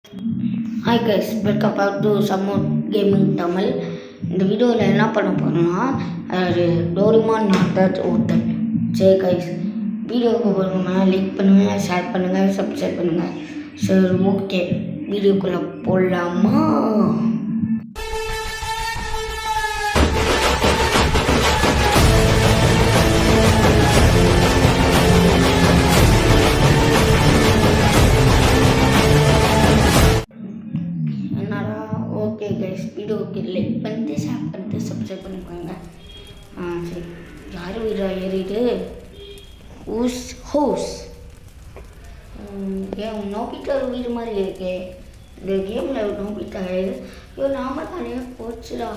Hi guys, welcome back to சம்மூர் gaming Tamil. இந்த வீடியோவில் என்ன பண்ண போகிறோம்னா டோரிமான் நாட் ஓட்டல். சரி கைஸ், வீடியோவுக்கு போகணும்னா லைக் பண்ணுங்கள், ஷேர் பண்ணுங்கள், சப்ஸ்கிரைப் பண்ணுங்கள். சரி ஓகே, வீடியோக்குள்ளே போடலாமா? ஓகே கைஸ், வீடியோவுக்கு லைக் பண்ணிட்டு ஷேர் பண்ணிட்டு சப்ஸ்கிரைப் பண்ணிக்கோங்க. சரி, யார் வீடா ஏறிடு ஹோஸ் ஏன் நோபிட்டா வீடு மாதிரி இருக்கே இந்த கேமில். நோபிட்டா ஐயோ நாம தானே போச்சுடா.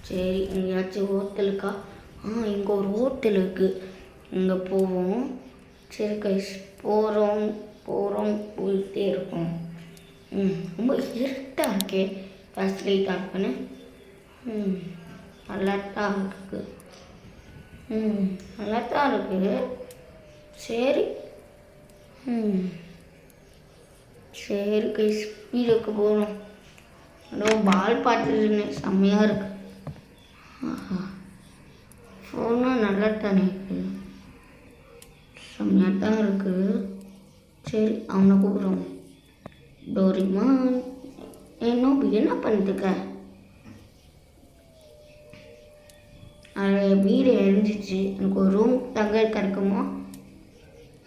சரி, எங்கேயாச்சும் ஹோட்டலுக்கா? இங்கே ஒரு ஹோட்டல் இருக்குது, இங்கே போவோம். சரி கைஸ், போகிறோம் போயிட்டே இருக்கோம். ரொம்ப இருட்டாக இருக்கே. ஃபர்ஸ்ட் லைட் ஆஃப் பண்ணு. நல்லாத்தான் இருக்குது. நல்லாத்தான் இருக்குது. சரி சரி கைஸ், வீடியோக்கு போகணும். அதுவும் பால் பார்த்துருந்தேன், செம்மையாக இருக்குது. ஃபோனும் நல்லாத்தானே இருக்குது, செம்மையாக தான் இருக்குது. சரி, அவனை கூப்பிடுறோம். டோரிமான், என்ன பண்ணிட்டுருக்க? அது வீடு எழுந்துச்சு, எனக்கு ஒரு ரூம் தங்க கிடைக்குமா?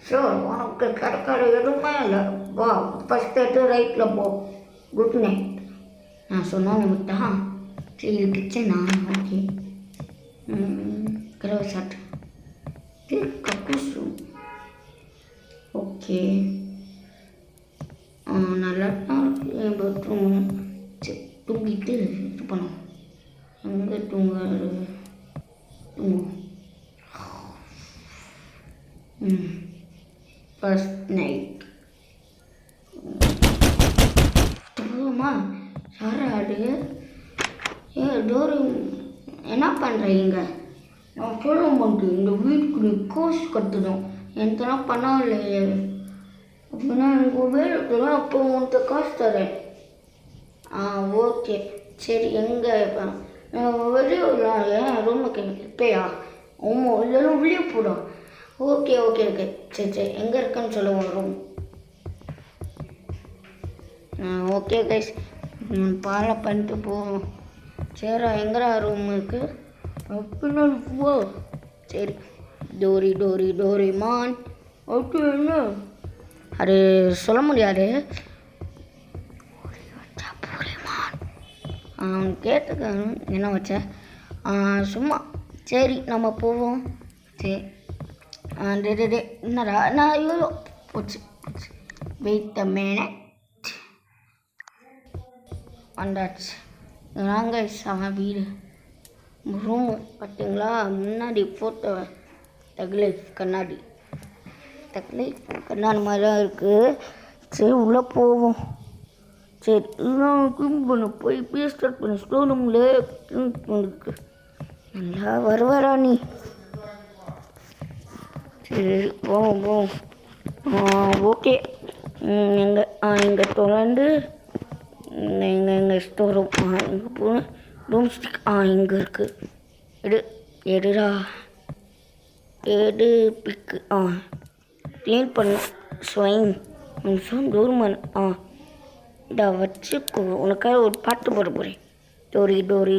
ஷோர், உனக்கு கிடைக்காத எதுவுமே இல்லை. வா, ஃபஸ்ட் எடுத்து ரைட்டில் போ. Good night. நான் சொன்னோன்னு விட்டா. சரி, கிச்சனா? ஓகே. கிரவ சாட் கக்கூஸ். ஓகே, நல்லா தான் இருக்குது. என் பெட்ரூம் தூங்கிட்டு இது பண்ணோம். எங்கே தூங்குவோம். ஃபர்ஸ்ட் நைட் தூங்குமா? யாராடு? டோரு என்ன பண்ணுறீங்க? நான் சொல்ல மாட்டேன். இந்த வீட்டுக்கு நீ கோர்ஸ் கட்டணும். என்கிட்ட பணம் இல்லையே. அப்படின்னா எனக்கு வேலை தரும், அப்போ உன்கிட்ட காசு தரேன். ஓகே. சரி, எங்கே இப்போ வெளியே விடலாம்? ஏன் ரூமுக்கு இப்போயா? ஆமாம், இல்லைன்னா வெளியே போடும். ஓகே. சரி, எங்கே இருக்குன்னு சொல்லுவோம் ரூம். ஓகே கைஸ், பாலை பண்ணிட்டு போவோம். சரிடா, எங்கடா ரூம் இருக்குது? அப்படின்னா போ. சரி, டோரிமான். ஓகே, என்ன அது சொல்ல முடியாது. கேட்டுக்க என்ன வச்ச? சும்மா. சரி, நம்ம போவோம். சரி, என்னடா நான் ஐயோ போச்சு. Wait a minute. வந்தாச்சு. நாங்கள் அவன் வீடு ரூமு பார்த்தீங்களா? முன்னாடி ஃபோட்டோ தக்லைஃப் கண்ணாடி மாதிரி தான் இருக்குது. சரி, உள்ளே போவோம். சரி, க்ளீன் பண்ண போய் ஸ்டார்ட் பண்ண ஸ்டோர் ரூமில் க்ளீன் பண்ணிருக்கு. நல்லா வருவாரா நீ? சரி, போவோம். ஓகே, இங்கே தொடர்ந்து எங்கள் ஸ்டோர் ரூம். இங்கே போகணும். ரூம் ஸ்டிக் இங்கே இருக்குது. எடுடா பிக்கு. க்ளீன் பண்ண ஸ்வைன் டோரிமான். இதை வச்சுக்கோ, உனக்காக ஒரு பாட்டு போட போகிறேன்.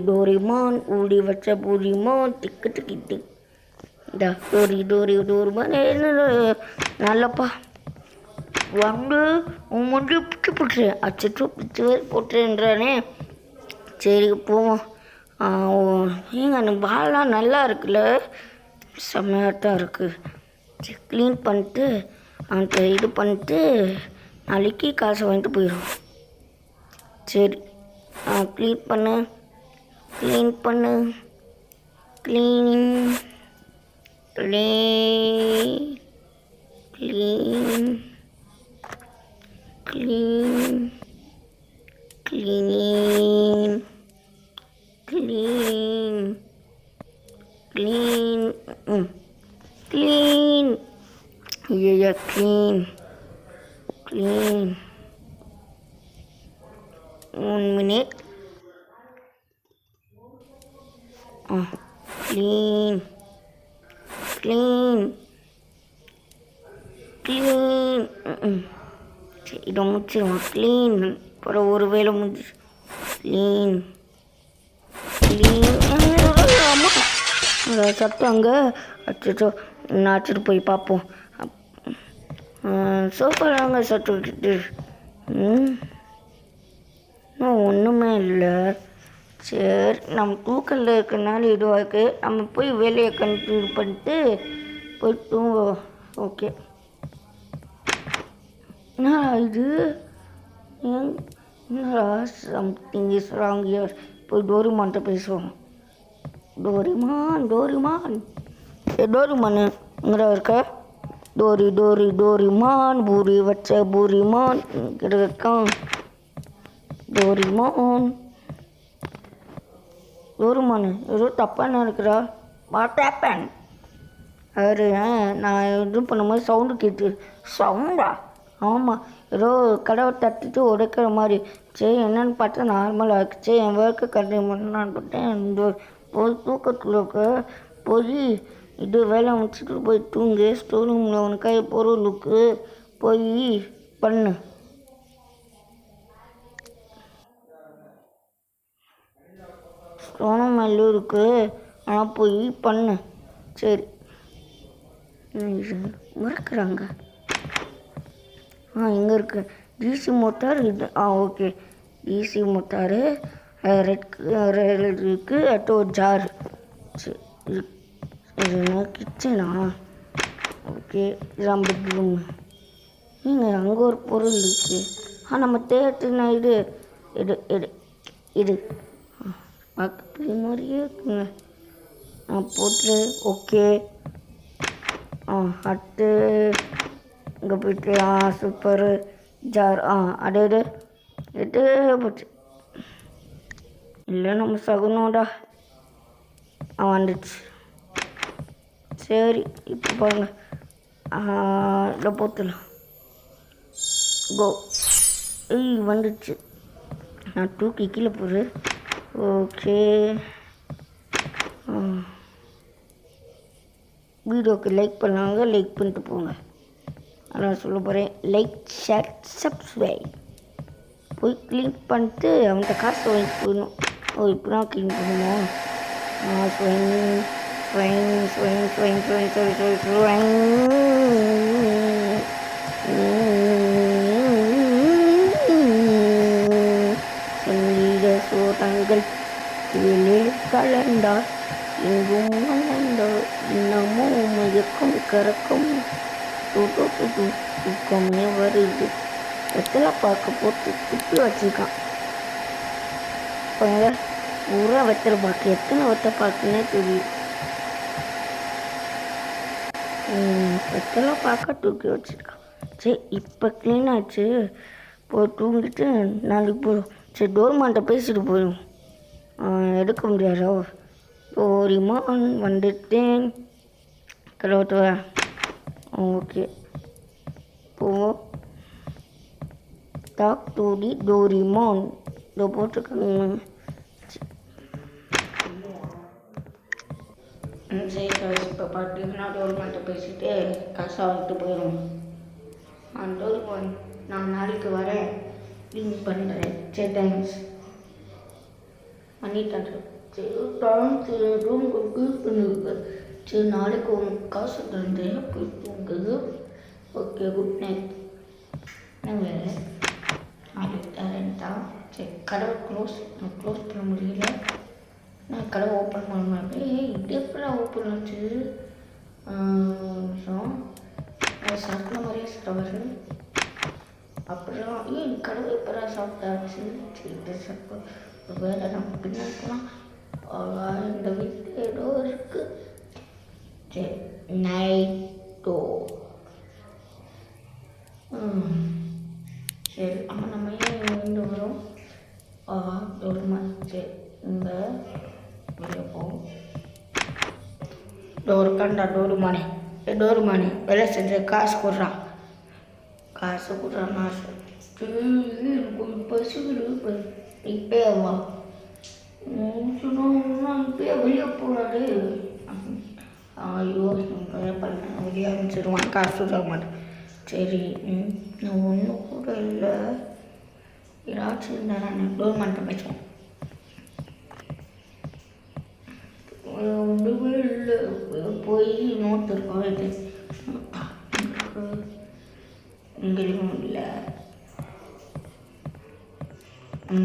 டோரிமான் ஊடி வச்ச பூரிமான் திக்கு திக்கு திக். இந்த டோரிமான் நல்லப்பா வந்து உன் வந்து பிடிச்சி அச்சோ பிடிச்சி வேறு போட்டுன்றானே. சரி, போவோம். அந்த பால்லாம் நல்லா இருக்குல்ல, செம்மையாக தான் இருக்குது. சரி, க்ளீன் பண்ணிட்டு அவன்கிட்ட இது பண்ணிட்டு நாளைக்கு காசை வாங்கிட்டு போயிடுவோம். சரி, க்ளீன் பண்ணு. Clean yeah, clean. 1 minute. Clean. சரி இதை முடிச்சிருவோம். க்ளீன் அப்புறம் ஒரு வேலை முடிஞ்சிச்சு. க்ளீன் ஆமாம் சத்தம் அங்கே அச்சோ நான் அழைச்சிட்டு போய் பார்ப்போம். சோஃபாங்க சத்து விட்டுட்டு ஒன்றுமே இல்லை. சரி நம்ம தூக்கத்தில் இருக்கிறனால இதுவாக இருக்குது. நம்ம போய் வேலையை கண்டினியூ பண்ணிட்டு போய் தூங்குவோம். ஓகே என்னடா இது என்னடா சம்திங் இஸ் ராங் இயர். போய் டோரிமான்கிட்ட பேசுவோம். டோரிமான் டோரிமான் எங்கடா இருக்க? டோரிமான் பூரி வச்ச பூரிமான் இருக்கான். டோரிமான் ஏதோ தப்பாக இருக்கிறா. What happen? அவரு நான் இது பண்ணும்போது சவுண்டு கேட்டு. சவுண்டா? ஆமாம் ஏதோ கடவை தட்டிட்டு உடைக்கிற மாதிரி. சரி என்னென்னு பார்த்தா நார்மலாக ஆகிடுச்சு. என் ஒர்க்கை கண்டினியூ பண்ணலான்னு பார்த்தேன். இந்த போய் தூக்கத்தில் போய் இது வேலை முடிச்சுட்டு போய் தூங்கு. ஸ்டோர் ரூமில் உனக்காக பொருளுக்கு போய் பண்ணு. ஸ்டோர் ரூம் எல்லாம் இருக்குது ஆனால் போய் பண்ணு. சரி மறக்கிறாங்க. இங்கே இருக்குது டிசி மோட்டார். இது ஓகே டிசி மோட்டாரு ரெட் இருக்குது. அட்டு ஒரு ஜார். சரி இது கிச்சனா? ஓகே இதான் பெட்ரூம். நீங்கள் அங்கே ஒரு பொருள் இருக்குது. நம்ம தேட்டர்னா இது இது இது இது பக்கத்து மாதிரியே இருக்குங்க. போட்டு ஓகே அட்டு இங்கே போய்ட்டு சூப்பரு ஜார் அடே எட்டு போச்சு. இல்லை நம்ம சகுனோடா வந்துடுச்சு. சரி இப்போ பாருங்க இதை போத்துலாம். கோ வந்துடுச்சு. நான் தூக்கி கீழே போடுறேன். ஓகே வீடியோக்கு லைக் பண்ணாங்க, லைக் பண்ணிட்டு போங்க. நான் சொல்ல போகிறேன் லைக் ஷேர் சப்ஸ்கிரைப். போய் க்ளீன் பண்ணிட்டு அவன்கிட்ட காசு வாங்கி போயிடணும். இப்போ தான் க்ளீன் பண்ணணும். சங்கீத சோதங்கள் இதில் கலந்தார் எங்கும் வளர்ந்தார் இன்னமும் மயக்கம் கறக்கும் தூக்கமே வருது. வெத்தலை பார்க்க போட்டு துப்பி வச்சுருக்கான். பாருங்க பூரா வெத்தலை பார்க்க. எத்தனை வெத்தலை பார்க்குன்னே தெரியும். வெத்தலை பார்க்க தூக்கி வச்சுருக்கான். சரி இப்போ க்ளீன் ஆச்சு. போய் தூங்கிட்டு நாளைக்கு போயிடும். சரி டோர்மான்கிட்ட பேசிட்டு போயிடும். எடுக்க முடியாதோ? டோரிமான் வந்துட்டேன். கலவட்டு ஓகே போ. Talk to the Doraemon. இதோ போட்டிருக்காங்க. சரி இப்போ பார்த்தீங்கன்னா டோரிமான்கிட்ட பேசிட்டு காசை வாங்கிட்டு போயிடும். டோரிமான் நான் நாளைக்கு வரேன் க்ளீன் பண்ணுறேன். சரி தேங்க்ஸ் பண்ணிட்டேன். சரி டைம்ஸ் ரூமுக்கு க்ளீன் பண்ணிருக்கு. சரி நாளைக்கு உங்களுக்கு காசு தந்தேன் போய் தூங்குது. Okay good night. என்ன வேலை நாளைக்கு தரேன்ட்டா. சரி கடவை நான் க்ளோஸ் பண்ண முடியல. நான் கடவை ஓப்பன் பண்ண மாட்டேன். இது எப்படா ஓப்பன் ஆச்சு? நிமிஷம் சாப்பிட்ற மாதிரியே சாப்பிட்றது. அப்புறம் கடவை எப்படா சாப்பிட்டாச்சு? சரி சாப்பிட்டு வேலை நம்ம பின்னாடி இந்த வீட்டில் ஏதோ இருக்குது. சரி நைட்டோ சரி ஆமாம் நம்ம ஏன் இங்கே வரோம்? டோரிமான் சரி இந்த வெளியே போவோம். டோருக்காண்டா டோரிமானே வேலை செஞ்ச காசு கொடுறான். நான் எனக்கு ஒரு பசுக்கு இப்பே வா சொன்னா இப்பயே வெளியே போகிறாரு. ஐயோ பண்ண வெளியே ஆரம்பிச்சிடுவான், காசு சொல்ல மாட்டேன். சரி நான் ஒன்றும் கூட இல்லை, ஏதாச்சும் இருந்தால் நான் கவர்மெண்ட்டை பேசுவோம். ஒன்றுமே இல்லை, போய் நோட்டு இருக்கோம், இது இங்கேயும் இல்லை.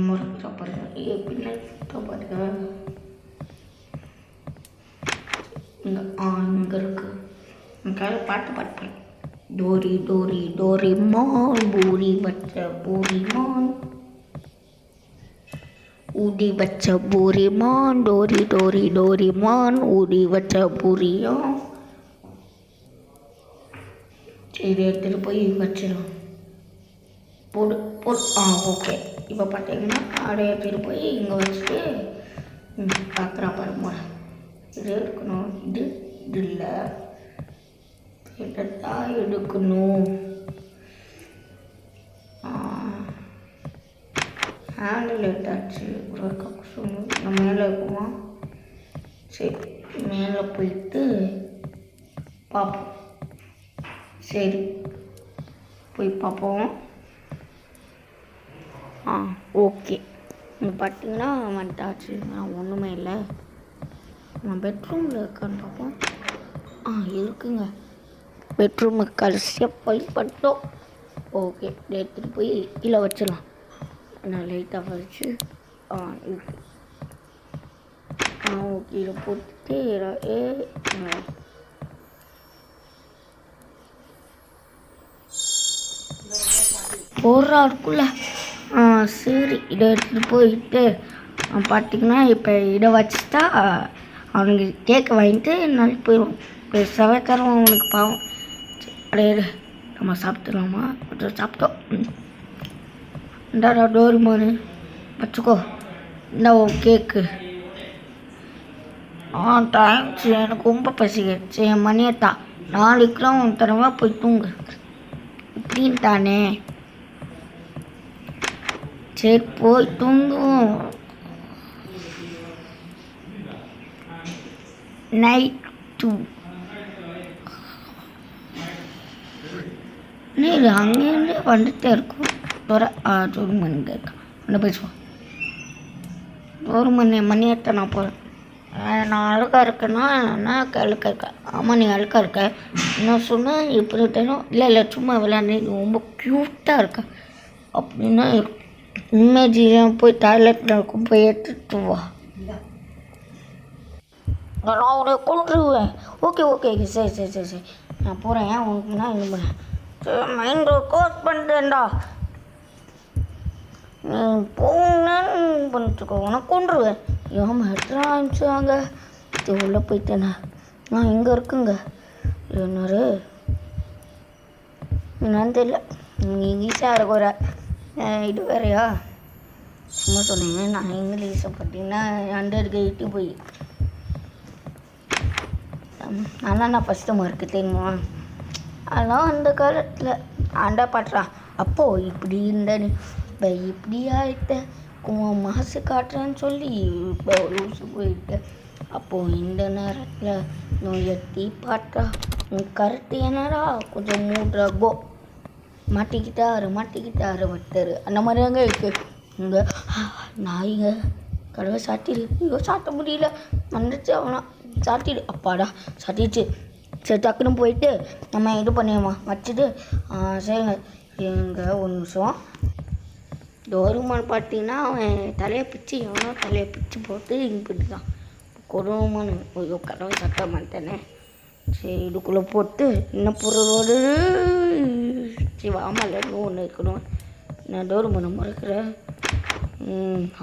முறைக்கிற பாருங்க, பின்னாடி பாருங்க, இங்கே இங்கே இருக்கு. எனக்காக பாட்டு பாடுப்பேன். டோரி டோரி டோரி மான் பூரி வச்ச பூரி மான், ஊடி வச்ச பூரி மான், டோரி டோரி டோரி மான் ஊடி வச்ச பூரியா. சரி எடுத்துகிட்டு போய் வச்சிடும் போடு போடு. ஓகே. இப்போ பார்த்தீங்கன்னா அதை எடுத்துகிட்டு போய் இங்கே வச்சுட்டு பார்க்குறா பாருங்க. இது எடுக்கணும், இது இல்லை, இதைத்தான் எடுக்கணும். ஹேண்டில் எடுத்தாச்சு. ஒரு நம்ம மேலே இருக்குமா? சரி மேலே போயிட்டு பார்ப்போம். சரி போய் பார்ப்போம். ஓகே. இங்கே பார்த்தீங்கன்னா வந்துட்டாச்சு. நான் ஒன்றுமே இல்லை. நான் பெட்ரூமில் இருக்கான்னு பார்ப்போம். இருக்குங்க, பெட்ரூமுக்கு கடைசியாக பயன்பட்டோம். ஓகே, எடுத்துகிட்டு போய் கீழே வச்சிடலாம். நான் லைட்டாக வச்சு இருக்கு. ஓகே, இதை போட்டுட்டு போடுறாருக்குள்ள. சரி, இதை எடுத்துகிட்டு போயிட்டு பார்த்திங்கன்னா இப்போ இதை வச்சுட்டா அவனுக்கு கேக்கு வாங்கிட்டு நாளைக்கு போயிடுவோம். பெருசாகவே தருவோம் அவனுக்கு, பாவம். அப்படியே நம்ம சாப்பிட்டுலாமா? சாப்பிட்டோம். இந்தாடா டோரிமானு, வச்சுக்கோ. இந்த கேக்கு. தேங்க்ஸ். எனக்கு ரொம்ப பசிக்கிடுச்சு. என் மணியத்தா நாளைக்குலாம் உன் தரவா போய் தூங்கு இப்படின்ட்டானே. சரி போய் தூங்குவோம். நைட் 2 இது அங்கேருந்து வந்துட்டே இருக்கும். ஒரு மணி இருக்கான், என்ன பேசுவான்? ஒரு மணி எட்ட நான் போகிறேன். நான் அழுக்கா இருக்கேன்னா நான் அழுக்கா இருக்கேன். ஆமாம், நீ அழுக்கா இருக்க. என்ன சொன்னால் இப்படி தரும். இல்லை சும்மா விளையாண்டு ரொம்ப க்யூட்டாக இருக்க அப்படின்னா இமேஜியாக போய் டாய்லெட்டில் இருக்கும், போய் எடுத்துட்டு வா. நான் உன்னை கொண்டுருவேன். ஓகே சரி சரி சரி சரி நான் போகிறேன். உனக்கு நான் இது பண்ணேன். மைண்ட் கோர்ஸ் பண்ணிட்டேன்டா. நீ போங்கன்னு பண்ணிட்டுருக்கோ, உனக்கு கொண்டுருவேன். ஏமா எத்தனை ஆரம்பிச்சாங்க? இது உள்ளே போயிட்டேண்ணா. நான் இங்கே இருக்குங்க. என்னரு என்னன்னு தெரியல. நீ ஈஸியாக இருக்கிற இது வேறையா? சும்மா சொன்னீங்க. நான் இங்கிலீஷை பார்த்தீங்கன்னா 100 போய் நான் ஃபஸ்ட்டு மார்க்கு தெரியுமா? அதெல்லாம் அந்த காலத்தில் ஆண்டா பாட்டுறான். அப்போது இப்படி இருந்த நீ இப்போ இப்படி ஆகிட்ட, மாசு காட்டுறேன்னு சொல்லி இப்போ லூசு போயிட்ட. அப்போது இந்த நேரத்தில் நான் எட்டி பாட்டா கரெக்டு என்னடா கொஞ்சம் மூடுறாகோ மாட்டிக்கிட்டாரு வட்டாரு அந்த மாதிரியாங்க இருக்குது. இங்கே நாய்ங்க கடவை சாட்டிடு. ஐயோ சாட்ட முடியல, வந்துச்சு அவனா சாட்டிடு. அப்பாடா சாட்டிடுச்சு. சரி டக்குன்னு போயிட்டு நம்ம இது பண்ணிடுமா வச்சுட்டு சரிங்க. எங்க ஒரு நிமிஷம். டோரிமான் பார்த்தீங்கன்னா அவன் தலையை பிச்சு போட்டு இங்கே போட்டுதான் கொடுமான்னு. ஐயோ கடவை சாட்ட மாட்டேனே. சரி இதுக்குள்ளே போட்டு என்ன பொருளோடு வாமலன்னு ஒன்று இருக்கணும். நான் டோரிமானை மறக்கிறேன்.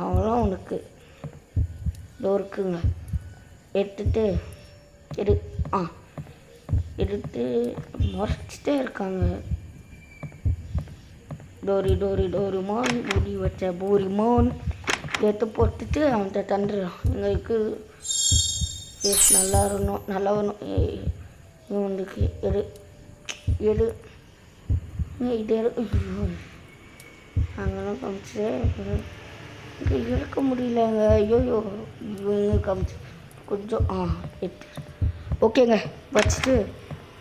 அவ்வளோ உனக்கு டோருக்குங்க எடுத்துட்டு எடுத்து முறைச்சிட்டே இருக்காங்க. டோரிமான் பூரி வச்ச பூரிமான் எடுத்து போட்டுட்டு அவன்கிட்ட தண்டுறான். எங்களுக்கு ஃபேஸ் நல்லா வரணும். இவனுக்கு எடு இது அங்கெல்லாம் காமிச்சு இங்கே இறக்க முடியலங்க. ஐயோ இவங்க காமிச்சு கொஞ்சம் எட்டு. ஓகேங்க, வச்சுட்டு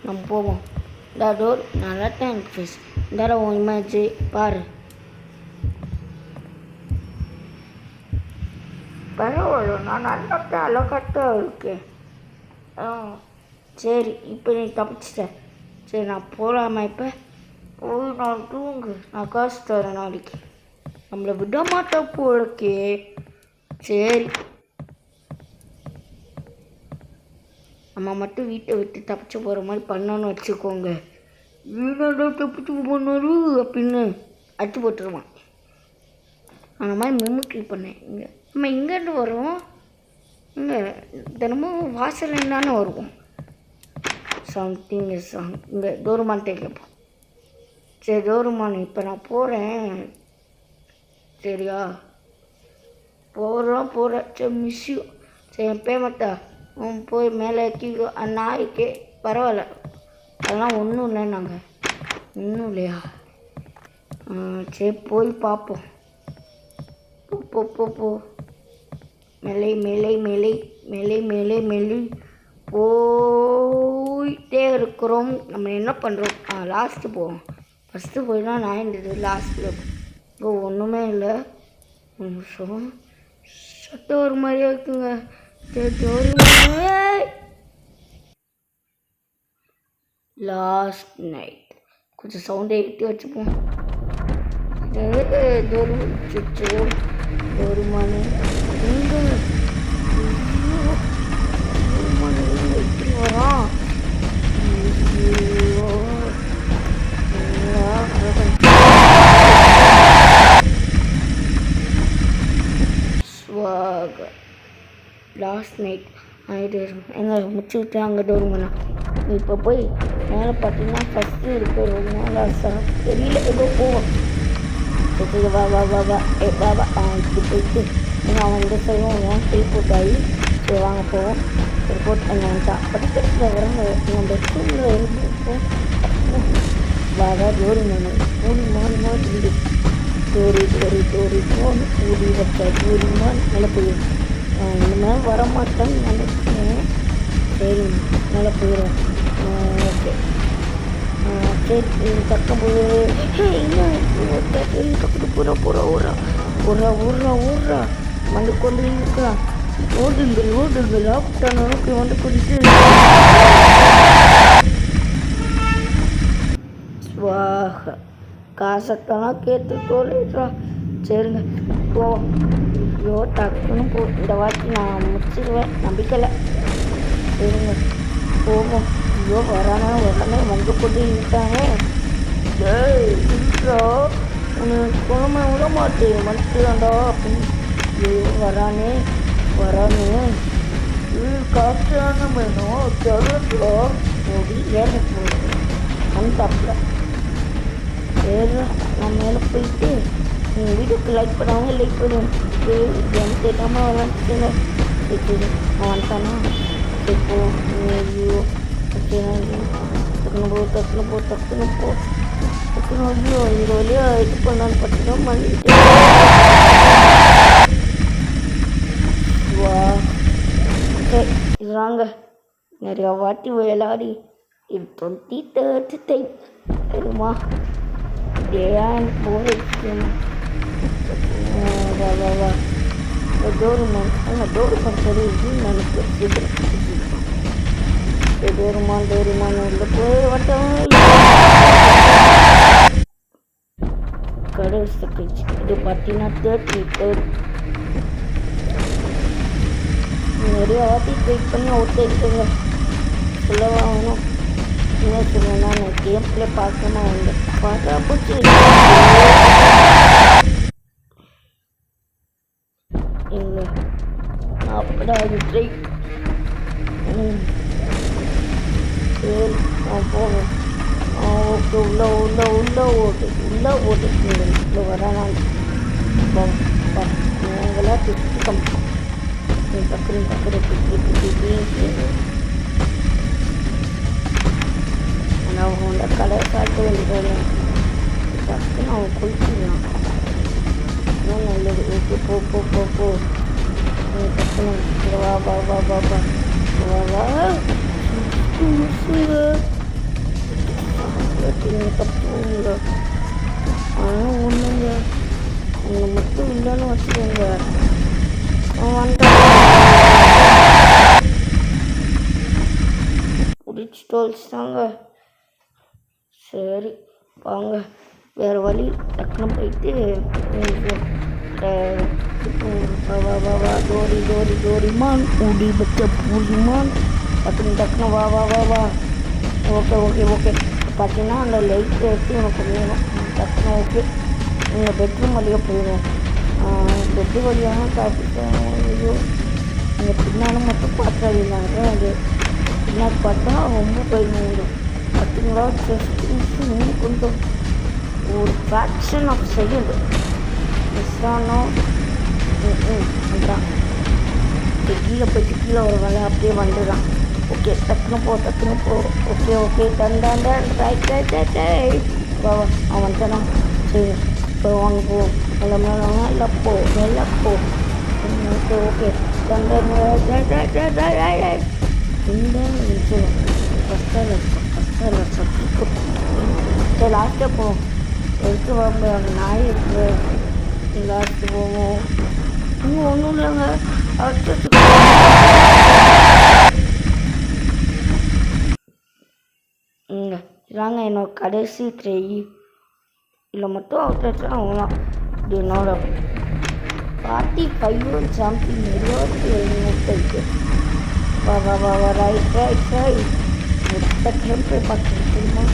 நம்ம போவோம். இந்த டோர் நல்லா தான் எனக்கு ஃபேஸ். இந்த உன் இமேஜ் பாரு. பரவாயில்ல, நான் நல்லா தான் அழகாத்தான் இருக்கேன். சரி, இப்போ நீ தப்பிச்சிட்ட. சரி, நான் போகலாமா? இப்போ போய் நான் தூங்கு, நான் காசு தரேன் நாளைக்கு. நம்மளை விட மாட்டேன் போலக்கே. சரி, நம்ம மட்டும் வீட்டை விட்டு தப்பிச்சு போகிற மாதிரி பண்ணோன்னு வச்சுக்கோங்க. வீடோட தப்பிச்சு போனாரு அப்படின்னு அடிச்சு போட்டுருவான். அந்த மாதிரி மிமிக்ரி பண்ணேன். இங்கே நம்ம இங்கேருந்து வரோம், இங்கே தினமும் வாசல் தானே வருவோம். Something is song. இங்கே டோருமான் கேட்கப்போம். சரி டோருமான், இப்போ நான் போகிறேன். சரியா? போகிறேன். சரி மிஸ்ஸு. சரி என் பேமத்தா போய் மேலே கீழே நாய்க்கே பரவாயில்ல, அதெல்லாம் ஒன்றும் இல்லை. நாங்கள் ஒன்றும் இல்லையா? சரி போய் பார்ப்போம். போ மேலே போயிட்டே இருக்கிறோம். நம்ம என்ன பண்ணுறோம்? லாஸ்ட்டு போவோம். ஃபஸ்ட்டு போய் தான் நான் இருந்தது, லாஸ்ட்டில் இப்போ ஒன்றுமே இல்லை. நிமிஷம் சட்டம் ஒரு மாதிரியா இருக்குங்க. லாஸ்ட் நைட் கொஞ்சம் சவுண்டை எட்டி வச்சுப்போம். ஒரு மணி எப்படி வரோம்? லாஸ்ட் நைட் ஆகிட்டு எங்கே முடிச்சு விட்டு அங்கே டோருங்கண்ணா. இப்போ போய் மேலே பார்த்தீங்கன்னா ஃபஸ்ட்டு இருக்க ரொம்ப நாள் தெரியல, ஏதோ போவோம். வா இப்படி போயிட்டு அவன் இந்த சைடும் டெலிபோர்ட் ஆகி சரி வாங்க போவோம். ரிப்போர்ட் பண்ண வந்துட்டான். படிக்கட்டில் வரவங்க நம்ம பெட்ரூமில் இருப்போம். வாடா டோருங்கண்ணா மாறி டோரி ஊடி வச்சா டோரிமான் மேலே போயிடும். இந்த மாதிரி வரமாட்டேன்னு நினைக்கிறேன். சரி மேலே போயிடும். ஓகே சரி பக்கம் போய் ஊர்றா வந்து கொண்டு இருக்கலாம். ஓடுங்கள் லாப்டானுக்கு வந்து குடிச்சு ஸ்வாக காசத்தெல்லாம் கேட்டு தோலிடுறா. சரிங்க போவோம். ஐயோ டக்குன்னு போ, இந்த வாட்டி நான் முடிச்சிடுவேன், நம்பிக்கலை. சரிங்க போவோம். ஐயோ உடனே வந்து கொண்டு இருக்கானே. இல்லா உனக்கு குழம்பு விட மாட்டேன் மனுஷன்டா அப்படின்னு. ஐயோ வரானே காற்றான வேணும் தரா ஓடி ஏற போகுது அந்த சரி நான் மேலே போயிட்டு நீங்கள் வீடியோக்கு லைக் பண்ணுவாங்க, லைக் பண்ணுவேன். எனக்கு தெரியாமல் விளாண்டுச்சுங்க. சரி நான் வந்துட்டானா இப்போ ஐயோ டக்குனு போ ஐயோ இந்த வழியாக இது பண்ணான்னு பார்த்தீங்கன்னா பண்ணிட்டு வா. சரி இதுதாங்க நிறையா வாட்டி விளையாடி இது 23rd டைம் தெரியுமா? ஏன் போர் அடிக்கணும். வா டோருமான் சரி நினைக்கிறேன். டோருமான் உள்ள போய் வட்டம் கடவுள் சக்கரிச்சு. இது பார்த்தீங்கன்னா 33rd. நிறைய வாட்டி ட்ரைட் பண்ணி அவுட் இருக்குங்க. சொல்லவா வேணும்? என்ன சொல்லுவேன்னா நான் கேம் பிளே பார்க்கணுமா வந்து பார்த்தா போச்சு. இல்லை அப்படா அது ட்ரை. சரி நான் போவேன். ஓகே உள்ள வரானாங்க. நீங்களாம் திட்டம் பக்கத்து ஆனால் அவங்களோட கடை காட்ட வேண்டியது டக்குன்னு அவன் குளிச்சுக்கலாம். போ போ போ போ டக்குனு வா வா வா வா வா வா வா மிஸ்ஸுங்க தப்புங்க. ஆனால் ஒன்றுங்க அவங்க மட்டும் இல்லைன்னு வச்சுக்கோங்க வந்துட்டாங்க பிடிச்சி தொலைச்சிட்டாங்க. சரி வாங்க வேறு வழி டக்குன்னு போயிட்டு வா வா வா டோரி டோரி டோரிமான் ஊடி பச்ச பூரிமான் டக்குன்னு வா வா வா வா ஓகே ஓகே ஓகே பார்த்தீங்கன்னா அந்த லைட் எடுத்து உனக்கு வேணும் டக்குன்னு ஓகே உங்கள் பெட்ரூம் வழியாக போயிடும். பெட்டு வழியாக சாப்பிட்டேன். ஐயோ நீங்கள் பின்னாலும் மட்டும் பார்த்துறாங்க. அது பின்னாடி பார்த்தா ரொம்ப போயிடும். பார்த்தீங்களா ஜஸ்ட் கொஞ்சம் ஒரு ஃப்ராக்ஷன் ஆஃப் செகண்ட் மிஸ் ஆனோம். அதுதான் கீழே போயிட்டு கீழே ஒரு வேலை அப்படியே வந்துடுறான். ஓகே டக்குன்னு போ okay okay done right right right right வா அவன் வந்துட்டானா. சரி இப்போ வாங்க போ நல்லா போ ஓகே ஓகே டன் இந்த ஃபஸ்ட்டாக சரி லாஸ்ட்டாக போவோம். எடுத்து வாங்க நாய் இருக்கு லாஸ்ட்டு போவோம். இன்னும் ஒன்றும் இல்லைங்க இதாங்க என்னோட கடைசி ட்ரை. இல்லை மட்டும் அவுட் ஆகலாம். இது என்னோட 45 ஜம்பிங் 27 வா வா வா வா ரைட் மொத்த கேம்பே பார்த்துருக்கேன்.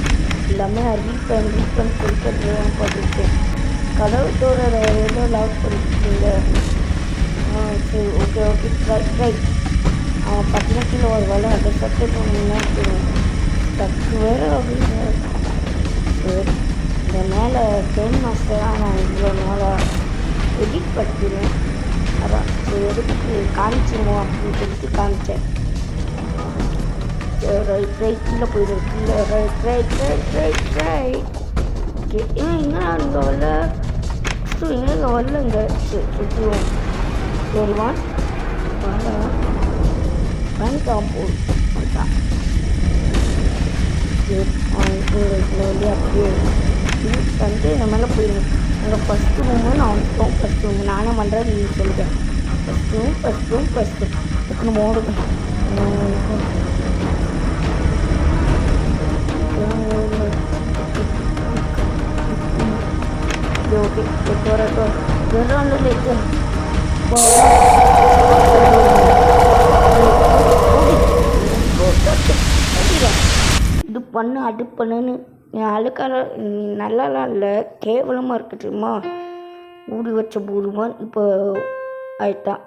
எல்லாமே ரீபன் சொல்லிட்டு பார்த்துருக்கேன். கடவுள் தோற எவ்வளோ லாக் பண்ணிருக்கீங்க. சரி ஓகே ஓகே ரைட் அவன் 10 கிலோ ஒரு வேலை அதை சட்டை போனீங்கன்னா டக்கு வேறு அப்படின்னு. சரி இந்த மேலே செயின் மாஸ்டராக நான் இவ்வளோ நாளாக எடிட் படிக்கிறேன். அதான் சரி எதுக்கு காமிச்சிடுவோம் அப்படின்னு சொல்லிட்டு காமிச்சேன். ரைட் கீழே போயிடும் கீழே ரைட் ஓகே எங்கே இங்கே வரல எங்கே வரல இங்கே சுற்றுவோம். சரிவான் காம்பவுண்ட் அதுதான் அப்படியே வந்து இந்த மேலே போயிடும். அங்கே ஃபஸ்ட்டு ரூமு நான் வந்துட்டோம். ஃபஸ்ட் ரூம் நானே பண்ணுறேன் நீ சொல்லிட்டேன். ஃபஸ்ட் ரூம் டக்குன்னு ஓடுங்க. ஓகே இது பண்ணு அது பண்ணுன்னு என் அழுக்கால நல்லாலாம் இல்லை கேவலமாக இருக்கு தெரியுமா. ஊடி வச்ச பூருமான் இப்போ ஆயிட்டான்.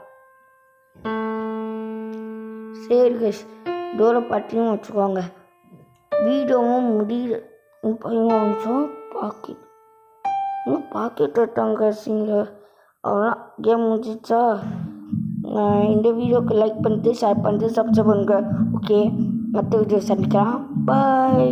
சரி கைஸ் டோரை பாட்டியும் வச்சுக்கோங்க. வீடியோவும் முடியல. 30 நிமிஷம் பாக்கெட் விட்டாங்க சிங்கில் அவ்வளோதான் கேம் முடிஞ்சிச்சா. இந்த வீடியோக்கு லைக் பண்ணிட்டு ஷேர் பண்ணிட்டு சப்ஸ்கிரைப் பண்ணுங்க. ஓகே மற்ற வீடியோ சந்திக்கலாம். பாய்.